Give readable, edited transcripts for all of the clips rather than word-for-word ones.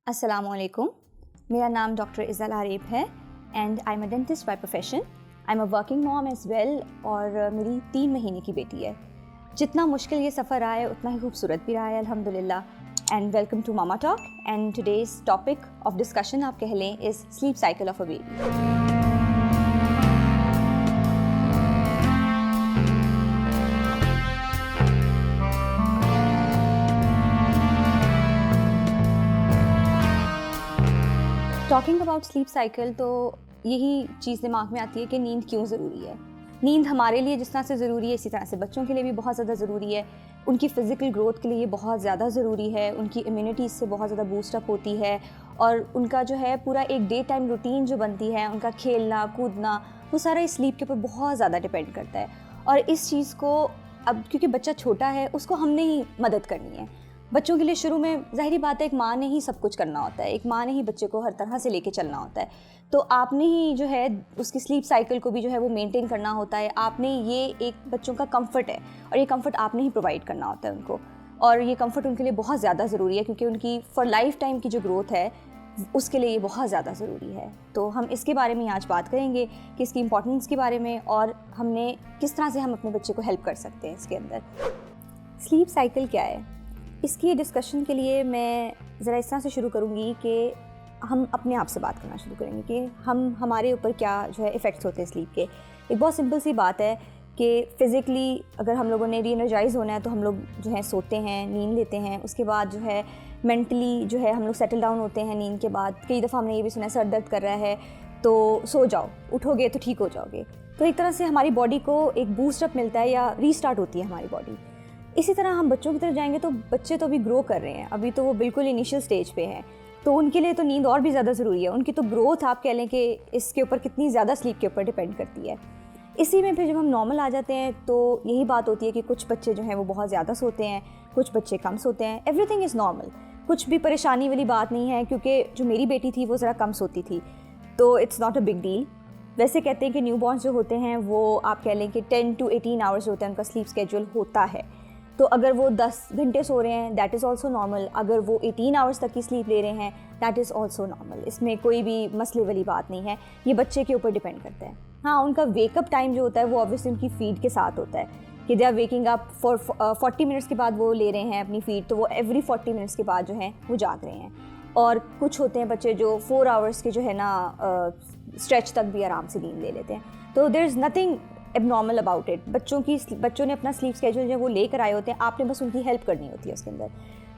अस्सलामुअलैकुम, मेरा नाम डॉक्टर इज़ल आरिफ है and I am a dentist by profession. I am a working mom as well और मेरी 3 महीने की बेटी है। जितना मुश्किल ये सफ़र रहा है उतना ही खूबसूरत भी रहा है अल्हम्दुलिल्लाह। And welcome to mama talk and today's topic of discussion आप कह लें is sleep cycle of a baby. Talking about sleep cycle तो यही चीज़ दिमाग में आती है कि नींद क्यों ज़रूरी है। नींद हमारे लिए जिस तरह से ज़रूरी है इसी तरह से बच्चों के लिए भी बहुत ज़्यादा ज़रूरी है। उनकी फ़िज़िकल ग्रोथ के लिए ये बहुत ज़्यादा ज़रूरी है। उनकी इम्यूनिटी इससे बहुत ज़्यादा बूस्टअप होती है और उनका जो है पूरा एक डे टाइम रूटीन जो बनती है, उनका खेलना कूदना, वो सारा इस स्लीप के ऊपर बहुत ज़्यादा डिपेंड करता है। और इस चीज़ को अब क्योंकि बच्चा छोटा है उसको हमने ही मदद करनी है। बच्चों के लिए शुरू में ज़ाहिरी बात है एक माँ ने ही सब कुछ करना होता है, एक माँ ने ही बच्चे को हर तरह से लेके चलना होता है। तो आपने ही जो है उसकी स्लीप साइकिल को भी जो है वो मेंटेन करना होता है। आपने ये एक बच्चों का कंफर्ट है और ये कंफर्ट आपने ही प्रोवाइड करना होता है उनको, और ये कंफर्ट उनके लिए बहुत ज़्यादा ज़रूरी है क्योंकि उनकी फॉर लाइफ टाइम की जो ग्रोथ है उसके लिए ये बहुत ज़्यादा ज़रूरी है। तो हम इसके बारे में आज बात करेंगे कि इसकी इंपॉर्टेंस के बारे में और हमने किस तरह से हम अपने बच्चे को हेल्प कर सकते हैं इसके अंदर। स्लीप साइकिल क्या है, इसकी डिस्कशन के लिए मैं ज़रा इस तरह से शुरू करूँगी कि हम अपने आप से बात करना शुरू करेंगे कि हमारे ऊपर क्या जो है इफ़ेक्ट्स होते हैं स्लीप के। एक बहुत सिंपल सी बात है कि फ़िज़िकली अगर हम लोगों ने री एनर्जाइज़ होना है तो हम लोग जो है सोते हैं, नींद लेते हैं। उसके बाद जो है मेंटली जो है हम लोग सेटल डाउन होते हैं नींद के बाद। कई दफ़ा हमने ये भी सुना है सर दर्द कर रहा है तो सो जाओ, उठोगे तो ठीक हो जाओगे। तो एक तरह से हमारी बॉडी को एक बूस्टअप मिलता है या रीस्टार्ट होती है हमारी बॉडी। इसी तरह हम बच्चों की तरफ जाएंगे तो बच्चे तो अभी ग्रो कर रहे हैं, अभी तो वो बिल्कुल इनिशियल स्टेज पे हैं, तो उनके लिए तो नींद और भी ज़्यादा ज़रूरी है। उनकी तो ग्रोथ आप कह लें कि इसके ऊपर कितनी ज़्यादा स्लीप के ऊपर डिपेंड करती है। इसी में फिर जब हम नॉर्मल आ जाते हैं तो यही बात होती है कि कुछ बच्चे जो हैं वो बहुत ज़्यादा सोते हैं, कुछ बच्चे कम सोते हैं। एवरीथिंग इज़ नॉर्मल, कुछ भी परेशानी वाली बात नहीं है क्योंकि जो मेरी बेटी थी वो ज़रा कम सोती थी तो it's not a big deal. वैसे कहते हैं कि न्यू बॉर्न्स जो होते हैं वो आप कह लें कि 10 to 18 आवर्स होता है उनका स्लीप स्केड्यूल होता है। तो अगर वो 10 घंटे सो रहे हैं दैट इज़ ऑल्सो नॉर्मल। अगर वो 18 आवर्स तक की स्लीप ले रहे हैं दैट इज़ ऑल्सो नॉर्मल। इसमें कोई भी मसले वाली बात नहीं है, ये बच्चे के ऊपर डिपेंड करता है। हाँ, उनका वेकअप टाइम जो होता है वो ऑब्वियसली उनकी फीड के साथ होता है कि they are waking up for 40 minutes के बाद वो ले रहे हैं अपनी फीड, तो वो एवरी 40 मिनट्स के बाद जो है वो जाग रहे हैं। और कुछ होते हैं बच्चे जो 4 आवर्स के जो है ना स्ट्रेच तक भी आराम से नींद ले लेते हैं। तो there is nothing abnormal about it. बच्चों ने अपना स्लीप स्केड्यूल जो वो लेकर आए होते हैं, आपने बस उनकी हेल्प करनी होती है उसके अंदर।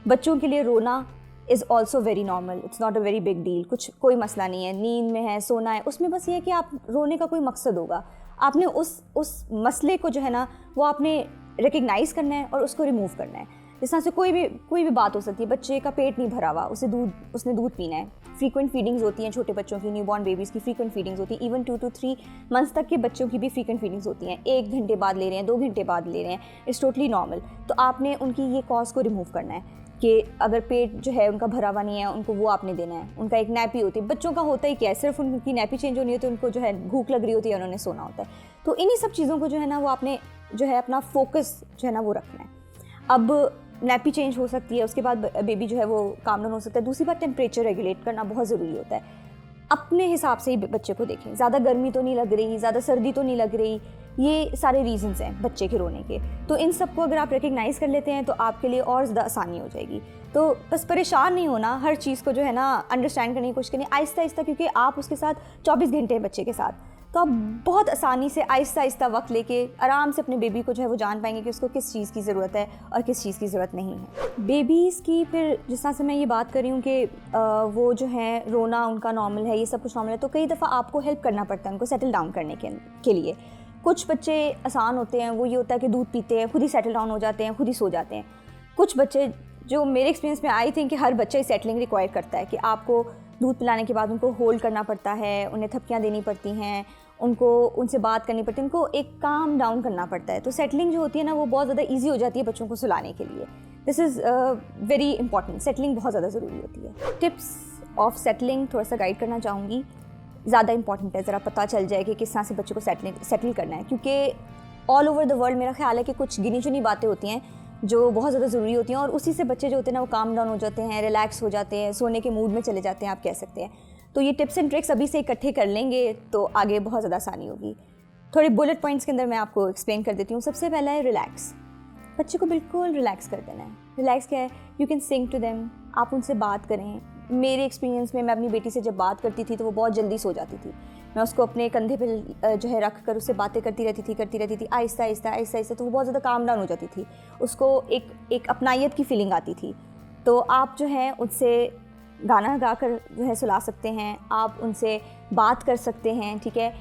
बच्चों के लिए रोना is also very normal, it's not a very big deal. कुछ कोई मसला नहीं है, नींद में है, सोना है, उसमें बस ये है कि आप रोने का कोई मकसद होगा। आपने उस मसले को जो है ना वो आपने रिकग्नाइज़ करना है और उसको रिमूव करना है। जिस तरह से कोई भी बात हो सकती है, बच्चे का पेट नहीं भरा हुआ, उसने दूध पीना है। फ्रीक्वेंट फीडिंग्स होती हैं छोटे बच्चों की, न्यूबॉर्न बेबीज़ की फ्रीक्वेंट फीडिंग्स होती हैं। इवन 2 to 3 मंथ्स तक के बच्चों की भी फ्रीक्वेंट फीडिंग्स होती हैं। 1 घंटे बाद ले रहे हैं, 2 घंटे बाद ले रहे हैं, इट्स टोटली नॉर्मल। तो आपने उनकी ये कॉज को रिमूव करना है कि अगर पेट जो है उनका भरा हुआ नहीं है उनको वो आपने देना है। उनका एक नैपी होती है, बच्चों का होता ही क्या है, सिर्फ उनकी नैपी चेंज होनी होती है, उनको जो है भूख लग रही होती है, उन्होंने सोना होता है। तो इन्हीं सब चीज़ों को जो है ना वो आपने जो है अपना फोकस जो है ना वो रखना है। अब नैपी चेंज हो सकती है, उसके बाद बेबी जो है वो काम डाउन हो सकता है। दूसरी बात, टेम्परेचर रेगुलेट करना बहुत ज़रूरी होता है। अपने हिसाब से ही बच्चे को देखें, ज़्यादा गर्मी तो नहीं लग रही, ज़्यादा सर्दी तो नहीं लग रही, ये सारे रीजंस हैं बच्चे के रोने के। तो इन सबको अगर आप रिकग्नाइज़ कर लेते हैं तो आपके लिए और ज़्यादा आसानी हो जाएगी। तो बस परेशान नहीं होना, हर चीज़ को जो है ना अंडरस्टैंड करने की कोशिश करनी आहिस्ता आहिस्ता, क्योंकि आप उसके साथ 24 घंटे हैं बच्चे के साथ, तो आप बहुत आसानी से आहिस्ता आहिस्ता वक्त लेके आराम से अपने बेबी को जो है वो जान पाएंगे कि उसको किस चीज़ की ज़रूरत है और किस चीज़ की ज़रूरत नहीं है। बेबीज़ की फिर जिस तरह से मैं ये बात कर रही हूँ कि वो जो है रोना उनका नॉर्मल है, ये सब कुछ नॉर्मल है, तो कई दफ़ा आपको हेल्प करना पड़ता है उनको सेटल डाउन करने के लिए। कुछ बच्चे आसान होते हैं, वो ये होता है कि दूध पीते हैं, खुद ही सेटल डाउन हो जाते हैं, खुद ही सो जाते हैं। कुछ बच्चे जो मेरे एक्सपीरियंस में आई थिंक कि हर बच्चा सेटलिंग रिक्वायर करता है कि आपको दूध पिलाने के बाद उनको होल्ड करना पड़ता है, उन्हें थपकियाँ देनी पड़ती हैं, उनसे बात करनी पड़ती है, उनको एक काम डाउन करना पड़ता है। तो सेटलिंग जो होती है ना वो बहुत ज़्यादा ईजी हो जाती है बच्चों को सुलाने के लिए। This is very important, settling बहुत ज़्यादा ज़रूरी होती है। टिप्स ऑफ सेटलिंग थोड़ा सा गाइड करना चाहूँगी, ज़्यादा इंपॉर्टेंट है, ज़रा पता चल जाए कि किस तरह से बच्चे को सेटल करना है, क्योंकि ऑल ओवर द वर्ल्ड मेरा ख्याल है कि कुछ गिनी चुनी बातें होती हैं जो बहुत ज़्यादा ज़रूरी होती हैं, और उसी से बच्चे जो होते हैं ना वो काम डाउन हो जाते हैं, रिलैक्स हो जाते हैं, सोने के मूड में चले जाते हैं, आप कह सकते हैं। तो ये टिप्स एंड ट्रिक्स अभी से इकट्ठे कर लेंगे तो आगे बहुत ज़्यादा आसानी होगी। थोड़े बुलेट पॉइंट्स के अंदर मैं आपको एक्सप्लेन कर देती हूँ। सबसे पहला है रिलैक्स। बच्चे को बिल्कुल रिलैक्स कर देना है। रिलैक्स क्या है? You can sing to them, आप उनसे बात करें। मेरे एक्सपीरियंस में मैं अपनी बेटी से जब बात करती थी तो वो बहुत जल्दी सो जाती थी। मैं उसको अपने कंधे पे जो है रख कर उससे बातें करती रहती थी आहिस्ता आहिस्ता आहिस्ता आहिस्ता, तो वो बहुत ज़्यादा काम डाउन हो जाती थी। उसको एक अपनायत की फीलिंग आती थी। तो आप जो है उनसे गाना गा कर जो है सुला सकते हैं, आप उनसे बात कर सकते हैं, ठीक है।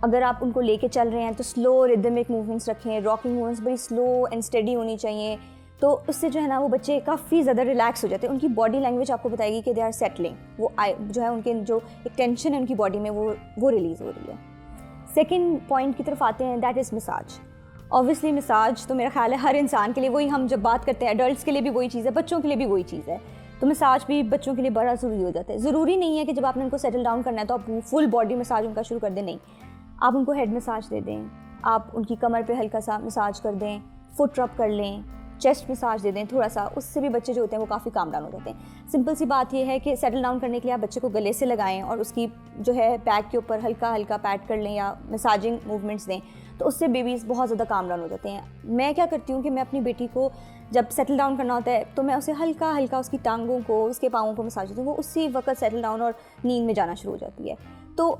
अगर आप उनको लेके चल रहे हैं तो स्लो रिदमिक मूवमेंट्स रखें, रॉकिंग मूवमेंट्स बड़ी स्लो एंड स्टेडी होनी चाहिए। तो उससे जो है ना वो बच्चे काफ़ी ज़्यादा रिलैक्स हो जाते हैं। उनकी बॉडी लैंग्वेज आपको बताएगी कि दे आर सेटलिंग, वो जो है उनके जो एक टेंशन है उनकी बॉडी में वो रिलीज़ हो रही है। सेकेंड पॉइंट की तरफ आते हैं, that is massage. Obviously massage तो मेरा ख्याल है हर इंसान के लिए, वही हम जब बात करते हैं एडल्ट्स के लिए भी वही चीज़ है, बच्चों के लिए भी वही चीज़ है। तो मसाज भी बच्चों के लिए बड़ा ज़रूरी हो जाता है। ज़रूरी नहीं है कि जब आपने उनको सेटल डाउन करना है तो आप फुल बॉडी मसाज उनका शुरू कर दें, नहीं। आप उनको हेड मसाज दे दें, आप उनकी कमर पे हल्का सा मसाज कर दें, फुट रब कर लें, चेस्ट मसाज दे दें थोड़ा सा, उससे भी बच्चे जो होते हैं वो काफ़ी काम डाउन हो जाते हैं। सिंपल सी बात ये है कि सेटल डाउन करने के लिए आप बच्चे को गले से लगाएं और उसकी जो है बैक के ऊपर हल्का हल्का पैट कर लें या मसाजिंग मूवमेंट्स दें, तो उससे बेबीज़ बहुत ज़्यादा काम डाउन हो जाते हैं। मैं क्या करती हूँ कि मैं अपनी बेटी को जब सेटल डाउन करना होता है तो मैं उसे हल्का हल्का उसकी टांगों को, उसके पाँवों को मसाज देती हूँ, वो उसी वक्त सेटल डाउन और नींद में जाना शुरू हो जाती है। तो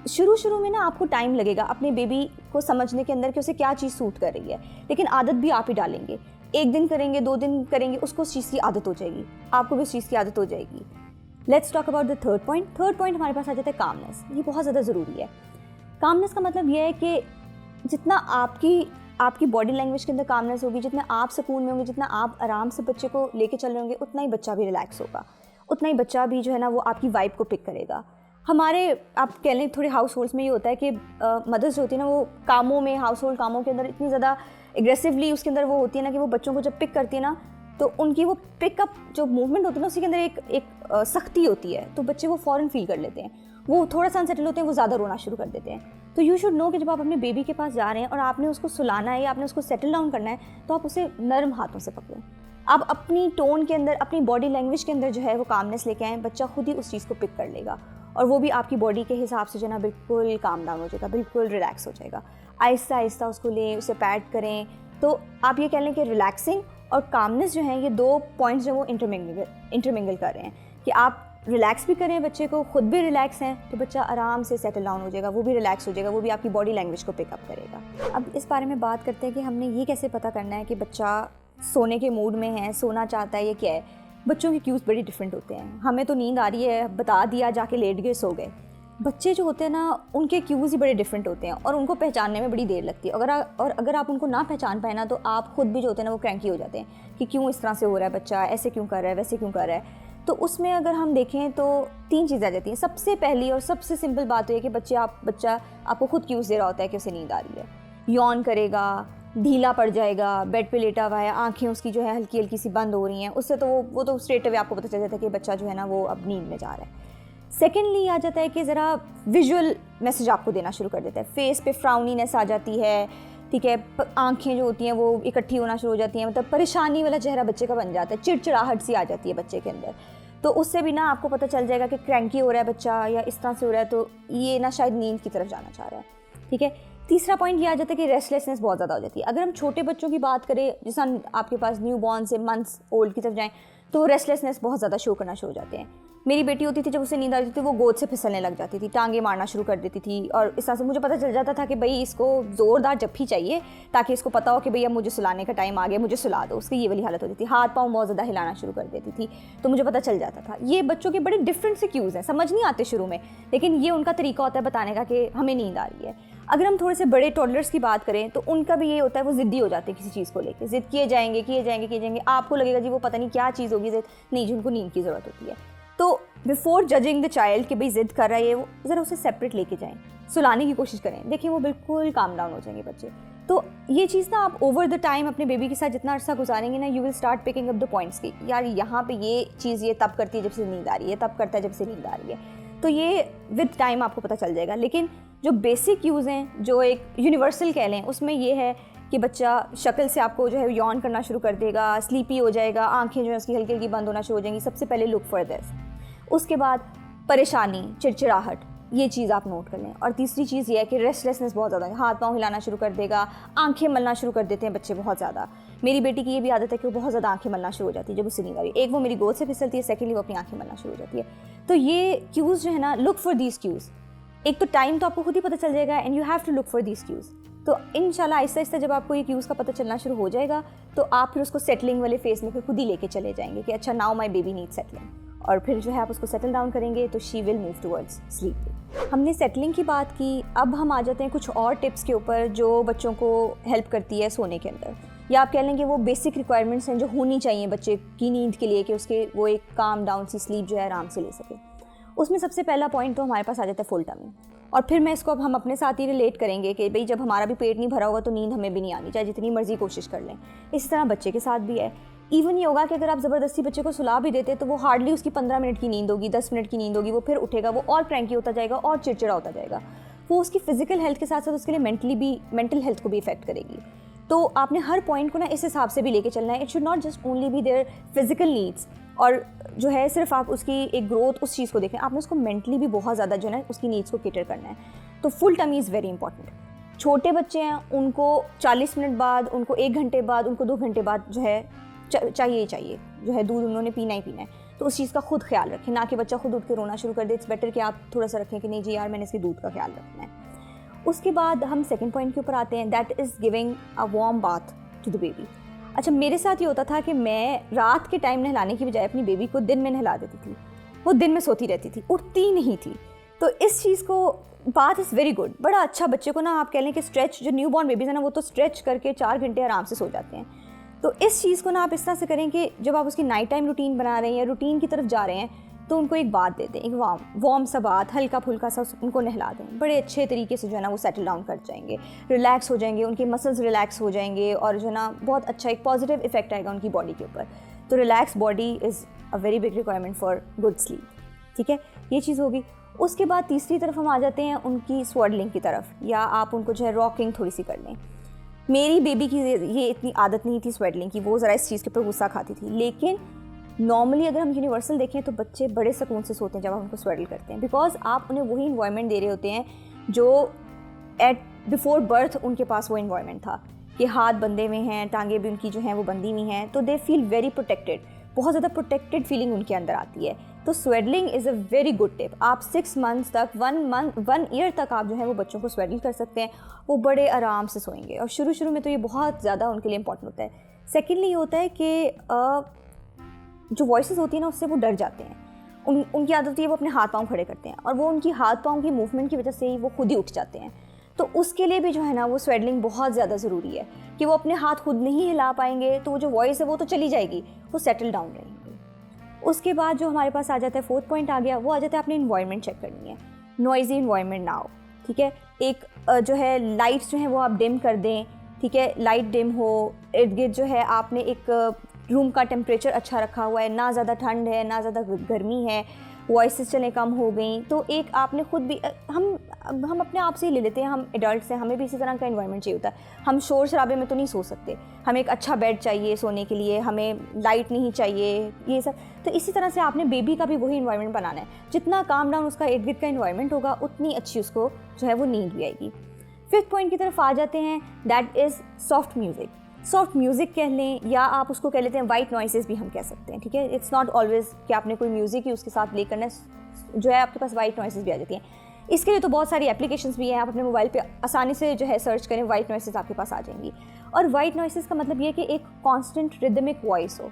शुरू में ना आपको टाइम लगेगा अपने बेबी को समझने के अंदर कि उसे क्या चीज़ सूट कर रही है, लेकिन आदत भी आप ही डालेंगे। एक दिन करेंगे, 2 दिन करेंगे, उसको उस चीज़ की आदत हो जाएगी, आपको भी उस चीज़ की आदत हो जाएगी। Let's talk about the third point. Third point हमारे पास आ जाता है कामनेस। ये बहुत ज़्यादा ज़रूरी है। कामनेस का मतलब ये है कि जितना आपकी बॉडी लैंग्वेज के अंदर कामनेस होगी, जितना आप सुकून में होंगे, जितना आप आराम से बच्चे को लेके चल रहे होंगे, उतना ही बच्चा भी रिलैक्स होगा, उतना ही बच्चा भी जो है ना वो आपकी वाइब को पिक करेगा। हमारे आप कह लें थोड़े हाउस होल्ड्स में ये होता है कि मदर्स जो होती है ना वो कामों में, हाउस होल्ड कामों के अंदर इतनी ज़्यादा एग्रेसिवली उसके अंदर वो होती है ना कि वो बच्चों को जब पिक करती है ना तो उनकी वो पिकअप जो मूवमेंट होती है ना उसके अंदर एक सख्ती होती है, तो बच्चे वो फ़ौरन फील कर लेते हैं। वो थोड़ा सा अनसेटल होते हैं, वो ज़्यादा रोना शुरू कर देते हैं। तो यू शुड नो कि जब आप अपने बेबी के पास जा रहे हैं और आपने उसको सुलाना है या आपने उसको सेटल डाउन करना है तो आप उसे नरम हाथों से पकड़ें। आप अपनी टोन के अंदर, अपनी बॉडी लैंग्वेज के अंदर जो है वो कामनेस लेके आएँ, बच्चा खुद ही उस चीज़ को पिक कर लेगा और वो भी आपकी बॉडी के हिसाब से जो है ना बिल्कुल काम डाउन हो जाएगा, बिल्कुल रिलैक्स हो जाएगा। आहिस्ता आहिस्ता उसको लें, उसे पैट करें। तो आप ये कह लें कि रिलैक्सिंग और कामनेस जो हैं ये 2 पॉइंट्स जो वो इंटरमिंगल कर रहे हैं कि आप रिलैक्स भी करें, बच्चे को खुद भी रिलैक्स हैं तो बच्चा आराम से सेटल डाउन हो जाएगा, वो भी रिलैक्स हो जाएगा, वो भी आपकी बॉडी लैंग्वेज को पिकअप करेगा। अब इस बारे में बात करते हैं कि हमने ये कैसे पता करना है कि बच्चा सोने के मूड में है, सोना चाहता है, ये क्या है। बच्चों के क्यूज़ बड़े डिफरेंट होते हैं। हमें तो नींद आ रही है, बता दिया, जाके लेट गए, सो गए। बच्चे जो होते हैं ना उनके क्यूज़ ही बड़े डिफरेंट होते हैं और उनको पहचानने में बड़ी देर लगती है। अगर आप उनको ना पहचान पाए ना तो आप खुद भी जो होते हैं ना वो क्रैंकी हो जाते हैं कि क्यों इस तरह से हो रहा है बच्चा, ऐसे क्यों कर रहा है, वैसे क्यों कर रहा है। तो उसमें अगर हम देखें तो 3 चीज़ें आ जाती हैं। सबसे पहली और सबसे सिंपल बात तो ये कि बच्चा आपको खुद क्यूज़ दे रहा होता है कि उसे नींद आ रही है। यौन करेगा, ढीला पड़ जाएगा, बेड पे लेटा हुआ है, आंखें उसकी जो है हल्की हल्की सी बंद हो रही हैं, उससे तो वो तो स्ट्रेट अवे आपको पता चल जाता है कि बच्चा जो है ना वो अब नींद में जा रहा है। सेकेंडली आ जाता है कि ज़रा विजुअल मैसेज आपको देना शुरू कर देता है। फेस पे फ्राउनीनेस आ जाती है, ठीक है, आंखें जो होती हैं वो इकट्ठी होना शुरू हो जाती हैं, मतलब परेशानी वाला चेहरा बच्चे का बन जाता है, चिड़चिड़ाहट सी आ जाती है बच्चे के अंदर। तो उससे भी ना आपको पता चल जाएगा कि क्रैंकी हो रहा है बच्चा या इस तरह से हो रहा है, तो ये ना शायद नींद की तरफ जाना चाह रहा है, ठीक है। तीसरा पॉइंट ये आ जाता है कि रेस्टलेसनेस बहुत ज़्यादा हो जाती है। अगर हम छोटे बच्चों की बात करें, जैसा आपके पास न्यू बॉर्न से मंथ्स ओल्ड की तरफ जाएँ तो रेस्टलेसनेस बहुत ज़्यादा शो करना शुरू हो जाते हैं। मेरी बेटी होती थी, जब उसे नींद आ जाती थी वो गोद से फिसलने लग जाती थी, टांगे मारना शुरू कर देती थी और इस तरह से मुझे पता चल जाता था कि भाई इसको ज़ोरदार जप्फी चाहिए ताकि इसको पता हो कि भैया मुझे सुलाने का टाइम आ गया, मुझे सुला दो। उसकी ये वाली हालत होती थी। हाथ पाँव बहुत ज़्यादा हिलाना शुरू कर देती थी, तो मुझे पता चल जाता था। ये बच्चों के बड़े डिफरेंट से क्यूज़ हैं, समझ नहीं आते शुरू में, लेकिन ये उनका तरीका होता है बताने का कि हमें नींद आ रही है। अगर हम थोड़े से बड़े टॉडलर्स की बात करें तो उनका भी ये होता है, वो ज़िद्दी हो जाते हैं किसी चीज़ को लेकर, ज़िद किए जाएंगे। आपको लगेगा जी वो पता नहीं क्या चीज़ होगी, ज़िद नहीं जी, उनको नींद की ज़रूरत होती है। तो बिफोर जजिंग द चाइल्ड कि भाई ज़िद कर रहा है ये वो, ज़रा उसे सेपरेट लेके जाएं, सुलाने की कोशिश करें, देखिए वो बिल्कुल काम डाउन हो जाएंगे बच्चे। तो ये चीज़ ना आप ओवर द टाइम अपने बेबी के साथ जितना अर्सा गुजारेंगे ना, you will start picking up the points की, यार यहाँ पे ये चीज़ ये तब करती है जब से नींद आ रही है, तब करता है जब से नींद आ रही है। तो ये विद टाइम आपको पता चल जाएगा। लेकिन जो बेसिक यूज़ हैं, जो एक यूनिवर्सल कह लें, उसमें ये है कि बच्चा शक्ल से आपको जो है यॉन करना शुरू कर देगा, स्लीपी हो जाएगा, आंखें जो है उसकी हल्की हल्की बंद होना शुरू हो जाएंगी, सबसे पहले लुक फॉर दिस। उसके बाद परेशानी, चिड़चिड़ाहट, ये चीज़ आप नोट कर लें। और तीसरी चीज़ ये है कि रेस्टलेसनेस बहुत ज़्यादा है, हाथ पाँव हिलाना शुरू कर देगा, आंखें मलना शुरू कर देते हैं बच्चे बहुत ज़्यादा। मेरी बेटी की ये भी आदत है कि वो बहुत ज़्यादा आंखें मलना शुरू हो जाती है जब उससे नींद आ रही है। एक वो मेरी गोद से फिसलती है, सेकेंडली वो अपनी आंखें मलना शुरू हो जाती है। तो ये क्यूज़ जो है ना, लुक फॉर दीज क्यूज़। एक तो टाइम तो आपको खुद ही पता चल जाएगा and you have to look for these cues. तो इंशाल्लाह आहिस्ता आहिस्ता जब आपको ये क्यूज़ का पता चलना शुरू हो जाएगा तो आप फिर उसको सेटलिंग वाले फेस में फिर खुद ही लेके चले जाएंगे कि अच्छा now my baby need settling, और फिर जो है आप उसको सेटल डाउन करेंगे तो she will move towards sleep. हमने सेटलिंग की बात की, अब हम आ जाते हैं कुछ और टिप्स के ऊपर जो बच्चों को हेल्प करती है सोने के अंदर, या आप कह लेंगे वो बेसिक रिक्वायरमेंट्स हैं जो होनी चाहिए बच्चे की नींद के लिए कि उसके वो एक काम डाउन सी स्लीप जो है आराम से ले सके। उसमें सबसे पहला पॉइंट तो हमारे पास आ जाता है फुल टमी। और फिर मैं इसको अब हम अपने साथ ही रिलेट करेंगे कि भाई जब हमारा भी पेट नहीं भरा होगा तो नींद हमें भी नहीं आनी, चाहे जितनी मर्जी कोशिश कर लें। इसी तरह बच्चे के साथ भी है। इवन ये होगा कि अगर आप ज़बरदस्ती बच्चे को सुला भी देते तो वो हार्डली उसकी 15 मिनट की नींद होगी, 10 मिनट की नींद होगी, वो फिर उठेगा, वो और क्रैंकी होता जाएगा और चिड़चिड़ा होता जाएगा। वो उसकी फिजिकल हेल्थ के साथ साथ उसके लिए मेंटल हेल्थ को भी इफेक्ट करेगी। तो आपने हर पॉइंट को ना इस हिसाब से भी लेके चलना है। It should not just only be their physical needs, और जो है सिर्फ आप उसकी एक ग्रोथ उस चीज़ को देखें, आपने उसको मेंटली भी बहुत ज़्यादा जो है ना उसकी नीड्स को कैटर करना है। तो full tummy is very important. छोटे बच्चे हैं, उनको 40 मिनट बाद, उनको 1 घंटे बाद, उनको 2 घंटे बाद जो है चाहिए ही चाहिए जो है दूध, उन्होंने पीना ही पीना है। तो उस चीज़ का खुद ख्याल रखें, ना कि बच्चा खुद उठ के रोना शुरू कर दे। इट्स बेटर कि आप थोड़ा सा रखें कि नहीं जी यार मैंने इसके दूध का ख्याल रखना है। उसके बाद हम सेकंड पॉइंट के ऊपर आते हैं, that is giving a warm bath to the baby. अच्छा, मेरे साथ ये होता था कि मैं रात के टाइम नहलाने की बजाय अपनी बेबी को दिन में नहला देती थी। वो दिन में सोती रहती थी, उठती नहीं थी। तो इस चीज़ को बात इज़ वेरी गुड, बड़ा अच्छा। बच्चे को ना आप कह लें कि स्ट्रेच, जो न्यू बॉर्न बेबीज़ है ना वो तो स्ट्रेच करके 4 घंटे आराम से सो जाते हैं। तो इस चीज़ को ना आप इस तरह से करें कि जब आप उसकी नाइट टाइम रूटीन बना रहे हैं या रूटीन की तरफ जा रहे हैं तो उनको एक बात दे दें, एक वार्म सा बात, हल्का फुल्का सा उनको नहला दें। बड़े अच्छे तरीके से जो है ना वो सेटल डाउन कर जाएंगे, रिलैक्स हो जाएंगे, उनके मसल्स रिलैक्स हो जाएंगे और जो है ना बहुत अच्छा एक पॉजिटिव इफेक्ट आएगा उनकी बॉडी के ऊपर। तो relax body is a very big requirement for good sleep. ठीक है, ये चीज़ होगी। उसके बाद तीसरी तरफ हम आ जाते हैं उनकी स्वेडलिंग की तरफ, या आप उनको जो है रॉकिंग थोड़ी सी कर लें। मेरी बेबी की ये इतनी आदत नहीं थी स्वेडलिंग की, वो ज़रा इस चीज़ के ऊपर गुस्सा खाती थी। लेकिन नॉर्मली अगर हम यूनिवर्सल देखें तो बच्चे बड़े सुकून से सोते हैं जब आप उनको स्वेडल करते हैं, बिकॉज आप उन्हें वही इन्वायरमेंट दे रहे होते हैं जो एट बिफोर बर्थ उनके पास वो इन्वायरमेंट था कि हाथ बंधे हुए हैं, टांगे भी उनकी जो हैं वो बंधी हुई हैं, तो दे फील वेरी प्रोटेक्टेड, बहुत ज़्यादा प्रोटेक्टेड फीलिंग उनके अंदर आती है। तो swaddling is a very good tip. आप 6 मंथ्स तक, 1 ईयर तक आप जो है वो बच्चों को स्वेडल कर सकते हैं, वो बड़े आराम से सोएंगे। और शुरू में तो ये बहुत ज़्यादा उनके लिए इंपॉर्टेंट होता है। सेकेंडली ये होता है कि जो वॉइसेस होती है ना उससे वो डर जाते हैं। उनकी आदत होती है वो अपने हाथ पाँव खड़े करते हैं और वो उनकी हाथ पाँव की मूवमेंट की वजह से ही वो खुद ही उठ जाते हैं। तो उसके लिए भी जो है ना वो स्वेडलिंग बहुत ज़्यादा ज़रूरी है कि वो अपने हाथ खुद नहीं हिला पाएंगे तो वो जो वॉइस है वो तो चली जाएगी, वो सेटल डाउन रहेंगे। उसके बाद जो हमारे पास आ जाता है, फोर्थ पॉइंट आ गया, वो आ जाता है आपने इन्वायरमेंट चेक करनी है। नॉइजी इन्वायरमेंट ना हो, ठीक है। एक जो है लाइट्स जो हैं वो आप डिम कर दें, ठीक है, लाइट डिम हो। इर्द गिर्द जो है आपने एक रूम का टेम्परेचर अच्छा रखा हुआ है, ना ज़्यादा ठंड है ना ज़्यादा गर्मी है, वॉइसेस चलें कम हो गई। तो एक आपने खुद भी हम अपने आप से ही ले लेते हैं, हम एडल्ट्स हैं, हमें भी इसी तरह का इन्वायरमेंट चाहिए होता है। हम शोर शराबे में तो नहीं सो सकते, हमें एक अच्छा बेड चाहिए सोने के लिए, हमें लाइट नहीं चाहिए, ये सब। तो इसी तरह से आपने बेबी का भी वही इन्वायरमेंट बनाना है। जितना काम डाउन उसका इर्द गिर्द का इन्वायरमेंट होगा उतनी अच्छी उसको जो है वो नींद भी आएगी। फिफ्थ पॉइंट की तरफ आ जाते हैं, that is soft music. Soft music कह लें या आप उसको कह लेते हैं वाइट नॉइसेस भी हम कह सकते हैं, ठीक है। इट्स नॉट ऑलवेज कि आपने कोई म्यूज़िक ही उसके साथ प्ले करना है, जो है आपके पास वाइट नॉइसेस भी आ जाती हैं। इसके लिए तो बहुत सारी एप्लीकेशंस भी हैं, आप अपने मोबाइल पे आसानी से जो है सर्च करें, वाइट नॉइसेस आपके पास आ जाएंगी। और वाइट नॉइसेस का मतलब ये है कि एक कॉन्स्टेंट रिदमिक वॉइस हो,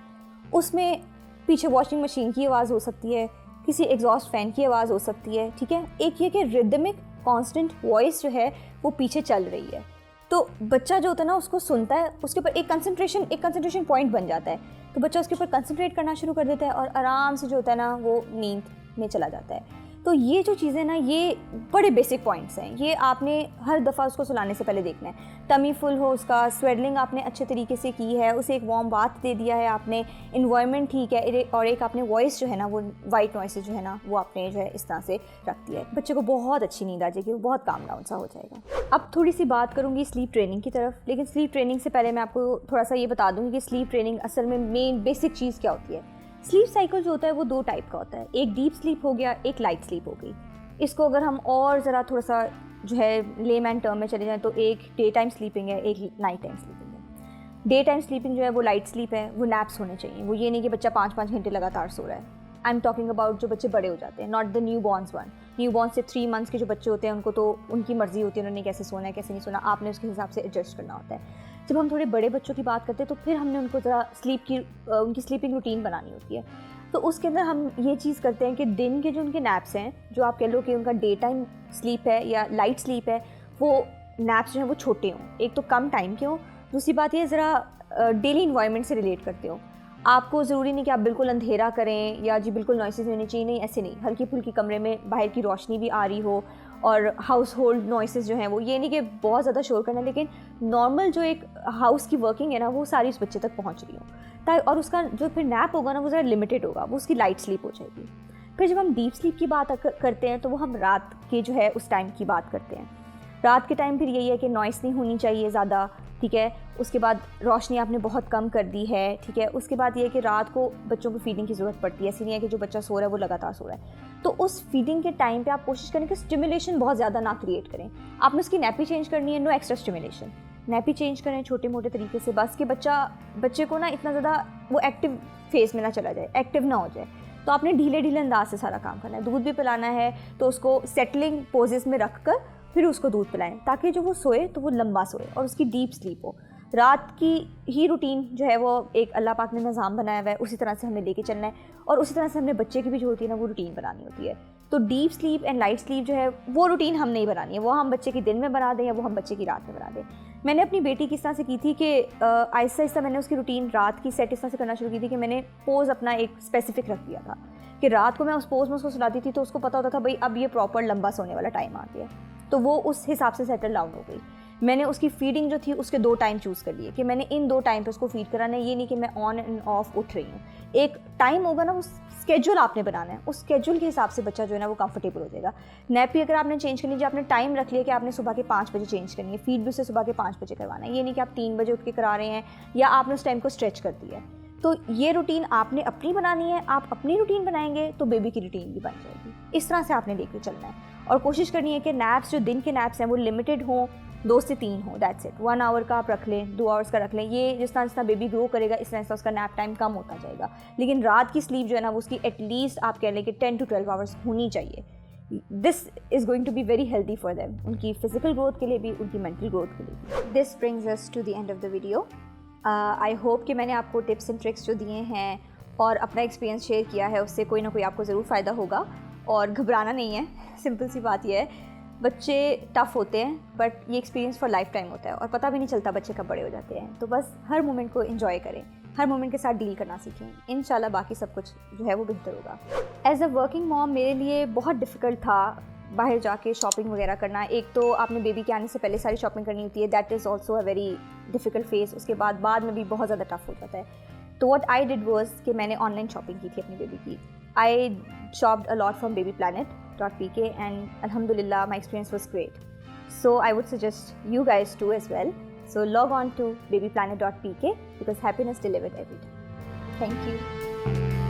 उसमें पीछे वॉशिंग मशीन की आवाज़ हो सकती है, किसी एग्जॉस्ट फैन की आवाज़ हो सकती है, ठीक है। एक ये कि रिदमिक कॉन्स्टेंट वॉइस जो है वो पीछे चल रही है, तो बच्चा जो होता है ना उसको सुनता है, उसके ऊपर एक कंसंट्रेशन पॉइंट बन जाता है, तो बच्चा उसके ऊपर कंसंट्रेट करना शुरू कर देता है और आराम से जो होता है ना वो नींद में चला जाता है। तो ये जो चीज़ें ना, ये बड़े बेसिक पॉइंट्स हैं, ये आपने हर दफ़ा उसको सुलाने से पहले देखना है। टमी फुल हो उसका, स्वेडलिंग आपने अच्छे तरीके से की है, उसे एक वार्म बाथ दे दिया है आपने, इन्वायरमेंट ठीक है, और एक आपने वॉइस जो है ना, वो वाइट नॉइसेज जो है ना, वो आपने जो है इस तरह से रख दिया है, बच्चे को बहुत अच्छी नींद आ जाएगी, वो बहुत काम डाउन सा हो जाएगा। अब थोड़ी सी बात करूँगी स्लीप ट्रेनिंग की तरफ, लेकिन स्लीप ट्रेनिंग से पहले मैं आपको थोड़ा सा ये बता दूँगी कि स्लीप ट्रेनिंग असल में मेन बेसिक चीज़ क्या होती है। स्लीप साइकिल जो होता है वो 2 टाइप का होता है, एक डीप स्लीप हो गया, एक लाइट स्लीप हो गई। इसको अगर हम और ज़रा थोड़ा सा जो है लेमैन टर्म में चले जाएं तो एक डे टाइम स्लीपिंग है, एक नाइट टाइम स्लीपिंग है। डे टाइम स्लीपिंग जो है वो लाइट स्लीप है, वो नैप्स होने चाहिए, वो ये नहीं कि बच्चा 5-5 घंटे लगातार सो रहा है। आई एम टॉकिंग अबाउट जो बच्चे बड़े हो जाते हैं, not the new borns one. New born से 3 मंथ्स के जो बच्चे होते हैं उनको तो उनकी मर्जी होती है उन्होंने कैसे सोना है कैसे नहीं सोना, आपने उसके हिसाब से एडजस्ट करना होता है। जब हम थोड़े बड़े बच्चों की बात करते हैं तो फिर हमने उनको ज़रा उनकी स्लीपिंग रूटीन बनानी होती है। तो उसके अंदर हम ये चीज़ करते हैं कि दिन के जो उनके नैप्स हैं, जो आप कह लो कि उनका डे टाइम स्लीप है या लाइट स्लीप है, वो नैप्स जो हैं वो छोटे हों, एक तो कम टाइम के हों, दूसरी बात ये ज़रा डेली इन्वायरमेंट से रिलेट करते हो। आपको ज़रूरी नहीं कि आप बिल्कुल अंधेरा करें या जी बिल्कुल नॉइसेस होने चाहिए, नहीं, ऐसे नहीं, हल्की फुल्की कमरे में बाहर की रोशनी भी आ रही हो, और हाउस होल्ड नॉइसेस जो हैं वो ये नहीं कि बहुत ज़्यादा शोर करना, लेकिन नॉर्मल जो एक हाउस की वर्किंग है ना वो सारी उस बच्चे तक पहुँच रही हो, और उसका जो फिर नैप होगा ना वो ज़रा लिमिटेड होगा, वो उसकी लाइट स्लीप हो जाएगी। फिर जब हम डीप स्लीप की बात करते हैं तो वो हम रात के जो है उस टाइम की बात करते हैं। रात के टाइम फिर यही है कि नॉइस नहीं होनी चाहिए ज़्यादा, ठीक है। उसके बाद रोशनी आपने बहुत कम कर दी है, ठीक है। उसके बाद ये है कि रात को बच्चों को फीडिंग की ज़रूरत पड़ती है, ऐसी नहीं है कि जो बच्चा सो रहा है वो लगातार सो रहा है। तो उस फीडिंग के टाइम पे आप कोशिश करें कि स्टिमुलेशन बहुत ज़्यादा ना क्रिएट करें। आपने उसकी नैपी चेंज करनी है, no extra stimulation, nappy change करें छोटे मोटे तरीके से, बस कि बच्चे को ना इतना ज़्यादा वो एक्टिव फेज़ में ना चला जाए, एक्टिव ना हो जाए। तो आपने ढीले ढीले अंदाज से सारा काम करना है। दूध भी पिलाना है तो उसको सेटलिंग पोजेस में रख कर फिर उसको दूध पिलाएं, ताकि जो वो सोए तो वो लंबा सोए और उसकी डीप स्लीप हो। रात की ही रूटीन जो है वो एक अल्लाह पाक ने निज़ाम बनाया हुआ है, उसी तरह से हमें लेके चलना है, और उसी तरह से हमने बच्चे की भी जो होती है ना वो रूटीन बनानी होती है। तो deep sleep and light sleep जो है वो रूटीन हम नहीं बनानी है, वो हम बच्चे की दिन में बना दें या वो हम बच्चे की रात में बना दें। मैंने अपनी बेटी की इस तरह से की थी कि आहिस्ता आहिस्ता मैंने उसकी रूटीन रात की सेट इस तरह से करना शुरू की थी कि मैंने पोज़ अपना एक स्पेसिफिक रख दिया था कि रात को मैं उस पोज़ में उसको सुलाती थी तो उसको पता होता था भाई अब ये प्रॉपर लंबा सोने वाला टाइम आ गया, तो वो उस हिसाब से सेटल डाउन हो गई। मैंने उसकी फीडिंग जो थी उसके 2 टाइम चूज़ कर लिए कि मैंने इन 2 टाइम पे उसको फीड कराना है, ये नहीं कि मैं ऑन एंड ऑफ उठ रही हूँ। एक टाइम होगा ना, उस स्केड्यूल आपने बनाना है, उस स्केड्यूल के हिसाब से बच्चा जो है ना वो कंफर्टेबल हो जाएगा। नैपी अगर आपने चेंज करनी है, आपने टाइम रख लिया कि आपने सुबह के 5 बजे चेंज करनी है, फीड भी उसे सुबह के 5 बजे करवाना है, ये नहीं कि आप 3 बजे उठ के करा रहे हैं या आपने उस टाइम को स्ट्रेच कर दिया है। तो ये रूटीन आपने अपनी बनानी है, आप अपनी रूटीन बनाएंगे तो बेबी की रूटीन भी बन जाएगी। इस तरह से आपने लेकर चलना है और कोशिश करनी है कि नैप्स जो दिन के नैप्स हैं वो लिमिटेड हों, 2 से 3 हो, दैट्स इट। 1 आवर का आप रख लें, 2 आवर्स का रख लें। ये जिस तरह बेबी ग्रो करेगा इस तरह से उसका नैप टाइम कम होता जाएगा, लेकिन रात की स्लीप जो है ना वो उसकी एटलीस्ट आप कह लें कि 10 to 12 आवर्स होनी चाहिए। This is going to be very healthy for them, उनकी फिजिकल ग्रोथ के लिए भी, उनकी मेंटल ग्रोथ के लिए भी। This brings us to the end of the video. I hope कि मैंने आपको टिप्स एंड ट्रिक्स जो दिए हैं और अपना एक्सपीरियंस शेयर किया है उससे कोई ना कोई आपको ज़रूर फ़ायदा होगा। और घबराना नहीं है, सिंपल सी बात यह है, बच्चे टफ़ होते हैं बट ये एक्सपीरियंस फॉर लाइफ टाइम होता है और पता भी नहीं चलता बच्चे कब बड़े हो जाते हैं। तो बस हर मोमेंट को एंजॉय करें, हर मोमेंट के साथ डील करना सीखें, इंशाल्लाह बाकी सब कुछ जो है वो बेहतर होगा। एज अ वर्किंग मॉम मेरे लिए बहुत डिफ़िकल्ट था बाहर जाके शॉपिंग वगैरह करना। एक तो आपने बेबी के आने से पहले सारी शॉपिंग करनी होती है, that is also a very difficult phase. उसके बाद में भी बहुत ज़्यादा टफ हो जाता है। तो व्हाट आई डिड वाज कि मैंने ऑनलाइन शॉपिंग की थी अपनी बेबी की। I shopped a lot from babyplanet.pk and alhamdulillah my experience was great. So I would suggest you guys too as well. So log on to babyplanet.pk because happiness delivered every day. Thank you.